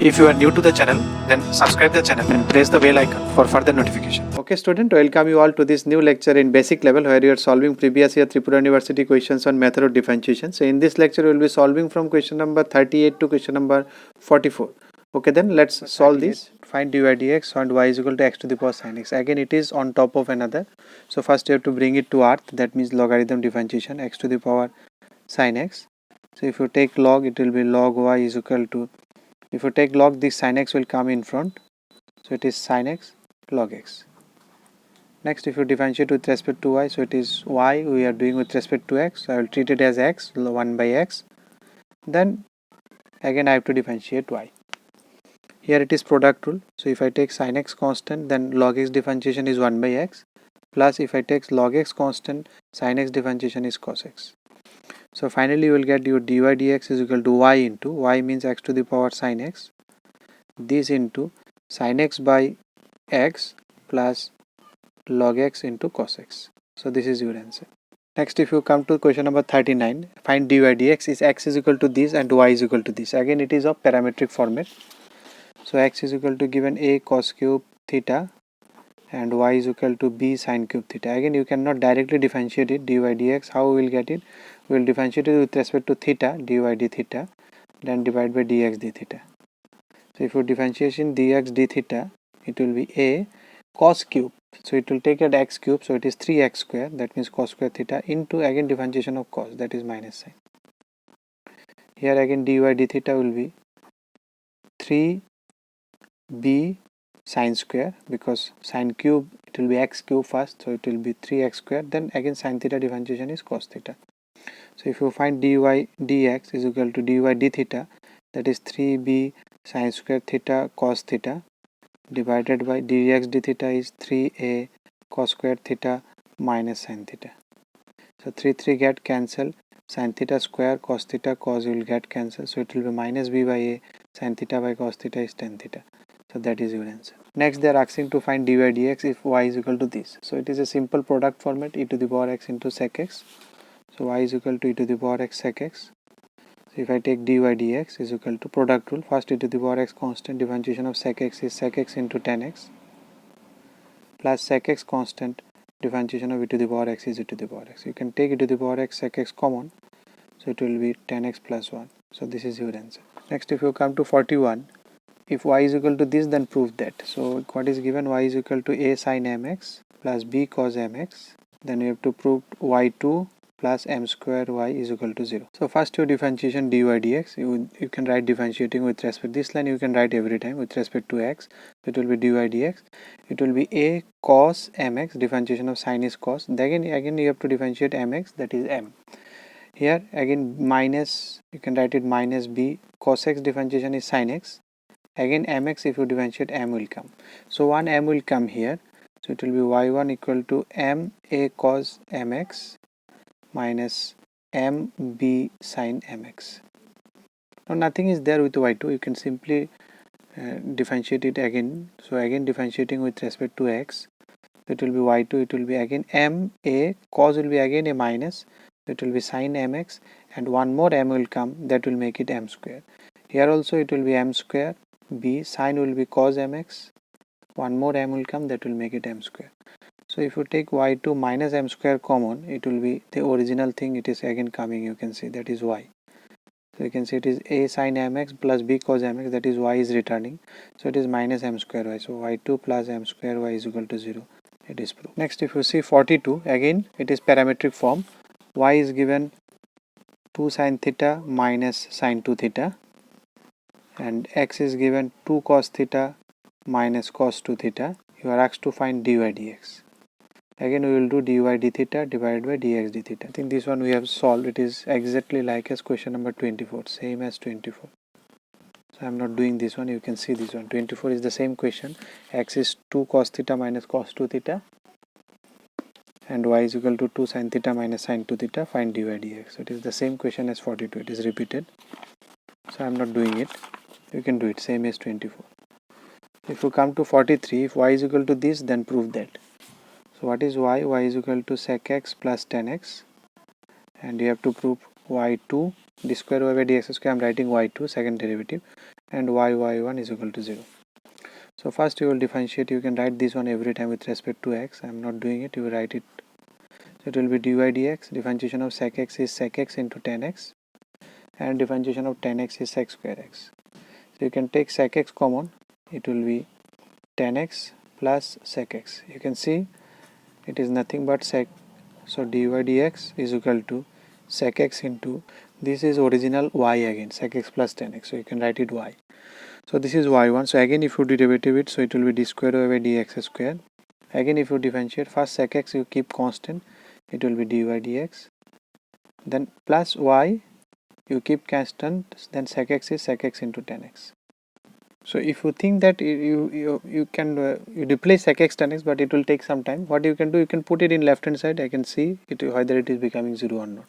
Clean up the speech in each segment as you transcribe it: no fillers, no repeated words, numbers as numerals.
If you are new to the channel, then subscribe the channel and press the bell icon for further notification. Okay student, welcome you all to this new lecture in basic level where you are solving previous year Tripura University questions on method of differentiation. So in this lecture we will be solving from question number 38 to question number 44. Okay, then let's solve this. Find dy dx and y is equal to x to the power sin x. Again it is on top of another. So first you have to bring it to earth, that means logarithm differentiation x to the power sin x. So if you take log, it will be log y is equal to, if you take log, this sin x will come in front. So it is sin x log x. Next, if you differentiate with respect to y, so it is y we are doing with respect to x. So I will treat it as x, 1 by x. Then again I have to differentiate y. Here it is product rule. So if I take sin x constant, then log x differentiation is 1 by x. Plus if I take log x constant, sin x differentiation is cos x. So finally you will get your dy dx is equal to y into, y means x to the power sin x. This into sin x by x plus log x into cos x. So this is your answer. Next, if you come to question number 39, find dy dx is x is equal to this and y is equal to this. Again it is of parametric format. So x is equal to given a cos cube theta and y is equal to b sin cube theta. Again you cannot directly differentiate it, dy dx. How we will get it? We will differentiate it with respect to theta, dy d theta, then divide by dx d theta. So if you differentiation dx d theta, it will be a cos cube. So it will take at x cube, so it is 3x square, that means cos square theta, into again differentiation of cos, that is minus sign. Here again dy d theta will be 3b sin square, because sin cube it will be x cube first, so it will be 3x square, then again sin theta differentiation is cos theta. So if you find dy dx is equal to dy d theta, that is 3b sin square theta cos theta, divided by dx d theta is 3a cos square theta minus sin theta. So 3 get cancelled, sin theta square cos theta cos will get cancelled, so it will be minus b by a, sin theta by cos theta is tan theta. So that is your answer. Next they are asking to find dy dx if y is equal to this. So it is a simple product format, e to the power x into sec x. So y is equal to e to the power x sec x. So if I take dy dx is equal to product rule, first e to the power x constant, differentiation of sec x is sec x into tan x, plus sec x constant, differentiation of e to the power x is e to the power x. You can take e to the power x sec x common, so it will be tan x plus 1. So this is your answer. Next, if you come to 41, if y is equal to this, then prove that. So what is given? Y is equal to a sin mx plus b cos mx. Then you have to prove y2 plus m square y is equal to 0. So first your differentiation dy dx, you can write differentiating with respect, this line you can write every time with respect to x. So it will be dy dx, it will be a cos mx, differentiation of sin is cos, again you have to differentiate mx, that is m. Here again minus, you can write it minus b cos x, differentiation is sin x, again mx, if you differentiate m will come. So one m will come here, so it will be y1 equal to m a cos mx minus m b sin mx. Now nothing is there with y2, you can simply differentiate it again. So again differentiating with respect to x, it will be y2, it will be again m a cos will be again a minus, it will be sin mx, and one more m will come, that will make it m square. Here also it will be m square, b sin will be cos mx, one more m will come, that will make it m square. So if you take y2 minus m square common, it will be the original thing, it is again coming, you can see, that is y. So you can see it is a sin mx plus b cos mx, that is y is returning, so it is minus m square y. So y2 plus m square y is equal to 0, it is proved. Next, if you see 42, again it is parametric form. Y is given 2 sin theta minus sin 2 theta, and x is given 2 cos theta minus cos 2 theta. You are asked to find dy dx. Again we will do dy d theta divided by dx d theta. I think this one we have solved, it is exactly like as question number 24, same as 24. So I am not doing this one, you can see this one. 24 is the same question, x is 2 cos theta minus cos 2 theta, and y is equal to 2 sin theta minus sin 2 theta, find dy dx. So it is the same question as 42, it is repeated. So I am not doing it, you can do it, same as 24. If you come to 43, if y is equal to this, then prove that. So what is y? Y is equal to sec x plus tan x, and you have to prove y2 d square y by dx square. I am writing y2 second derivative, and y1 is equal to 0. So first you will differentiate. You can write this one every time with respect to x. I am not doing it. You will write it. So it will be dy dx. Differentiation of sec x is sec x into tan x, and differentiation of tan x is sec square x. So you can take sec x common. It will be tan x plus sec x. You can see it is nothing but sec. So dy dx is equal to sec x into, this is original y again, sec x plus tan x. So you can write it y. So this is y1. So again if you derivative it, so it will be d square over dx square. Again if you differentiate, first sec x you keep constant, it will be dy dx. Then plus y you keep constant, then sec x is sec x into tan x. So if you think that you can you replace sec x tan x, but it will take some time. What you can do, you can put it in left hand side. I can see it whether it is becoming 0 or not.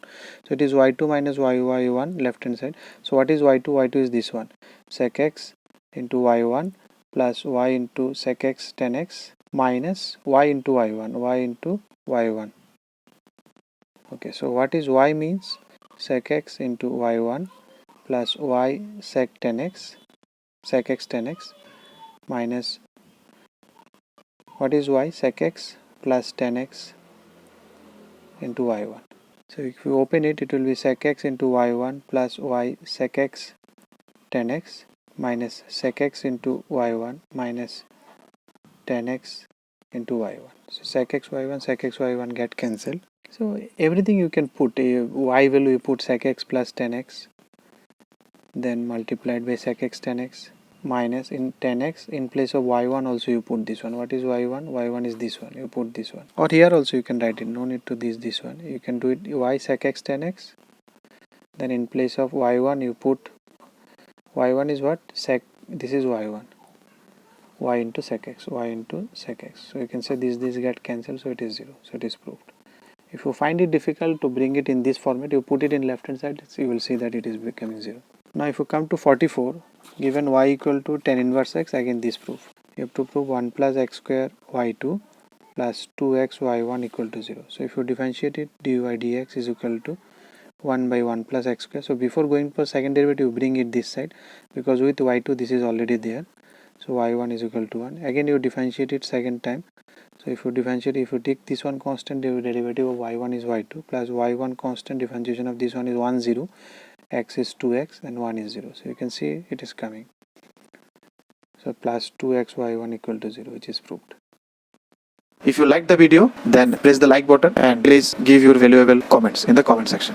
So it is y2 minus y1 left hand side. So what is y2? Y2 is this one, sec x into y1 plus y into sec x tan x minus y into y1, y into y1. Okay, so what is y means? Sec x into y1 plus y sec tan x, sec x tan x, minus what is y? Sec x plus tan x into y1. So if you open it, it will be sec x into y1 plus y sec x tan x minus sec x into y1 minus tan x into y1. So sec x y1 get cancelled. So everything you can put, y value you put sec x plus tan x, then multiplied by sec x tan x, minus in tan x, in place of y1 also you put this one. What is y1? Y1 is this one, you put this one. Or here also you can write it, no need to this one. You can do it y sec x tan x, then in place of y1 you put, y1 is what? Sec, this is y1, y into sec x, y into sec x. So you can say this get cancelled, so it is 0. So it is proved. If you find it difficult to bring it in this format, you put it in left hand side, so you will see that it is becoming 0. Now if you come to 44, given y equal to tan inverse x, again this proof. You have to prove 1 plus x square y2 plus 2x y1 equal to 0. So if you differentiate it, dy dx is equal to 1 by 1 plus x square. So before going for second derivative, bring it this side, because with y2 this is already there. So y1 is equal to 1. Again you differentiate it second time. So if you differentiate, if you take this one constant, the derivative of y1 is y2 plus y1 constant, differentiation of this one is 1 0, x is 2x and 1 is 0. So you can see it is coming. So plus 2x y1 equal to 0, which is proved. If you like the video, then press the like button and please give your valuable comments in the comment section.